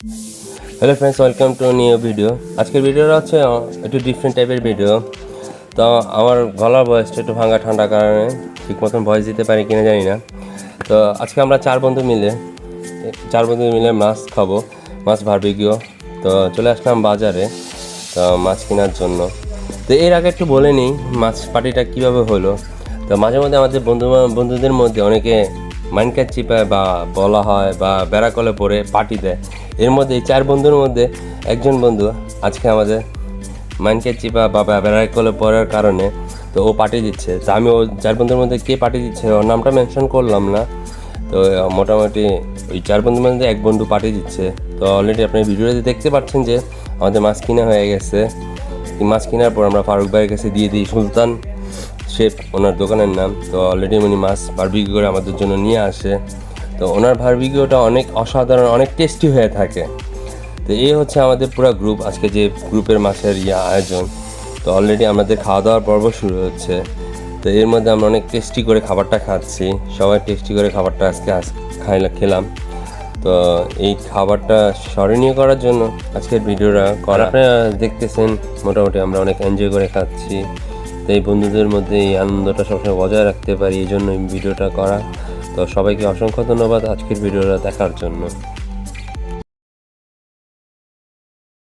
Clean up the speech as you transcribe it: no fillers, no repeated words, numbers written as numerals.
Hello friends, welcome to new video. আজকের ভিডিওটা হচ্ছে একটু ডিফারেন্ট টাইপের ভিডিও। তো আমার গলার ভয়েসটা একটু ভাঙা ঠান্ডার কারণে ঠিক মতন ভয়েস দিতে পারি কিনা জানি না। তো আজকে আমরা চার বন্ধু মিলে মাছ খাবো, মাছ বারবিকিউ। তো চলে আসলাম বাজারে তো মাছ কেনার জন্য। তো এর আগে একটু বলে নিই মাছ পার্টিটা কীভাবে হলো। তো মাঝে মধ্যে আমাদের বন্ধুদের মধ্যে অনেকে মাইনকার চিপায় বা বলা হয় বা বেড়াকলে পরে পার্টি দেয়। এর মধ্যে এই চার বন্ধুর মধ্যে একজন বন্ধু আজকে আমাদের মাইনকার চিপা বা বেড়াকলে পড়ার কারণে তো ও পার্টি দিচ্ছে। তো আমি ও চার বন্ধুর মধ্যে কে পার্টি দিচ্ছে ওর নামটা মেনশন করলাম না। তো মোটামুটি ওই চার বন্ধুর মধ্যে এক বন্ধু পার্টি দিচ্ছে। তো অলরেডি আপনি ভিডিওতে দেখতে পাচ্ছেন যে আমাদের মাছ কিনা হয়ে গেছে। মাছ কেনার পর আমরা ফারুক ভাইয়ের কাছে দিয়ে দিই, সুলতান শেফ ওনার দোকানের নাম। তো অলরেডি উনি মাছ বারবিকিউ করে আমাদের জন্য নিয়ে আসে। তো ওনার বারবিকিউটা অনেক অসাধারণ, অনেক টেস্টি হয়ে থাকে। তো এই হচ্ছে আমাদের পুরো গ্রুপ, আজকে যে গ্রুপের মাছের আয়োজন। তো অলরেডি আমাদের খাওয়া দাওয়ার পর্ব শুরু হচ্ছে। তো এর মধ্যে আমরা অনেক টেস্টি করে খাবারটা খাচ্ছি, সবাই টেস্টি করে খাবারটা আজকে খেলাম। তো এই খাবারটা স্মরণীয় করার জন্য আজকের ভিডিওটা করা। আপনারা দেখতেছেন মোটামুটি আমরা অনেক এনজয় করে খাচ্ছি। তো এই বন্ধুদের মধ্যে এই আনন্দটা সবসময় বজায় রাখতে পারি, এই জন্য এই ভিডিওটা করা। তো সবাইকে অসংখ্য ধন্যবাদ আজকের ভিডিওটা দেখার জন্য।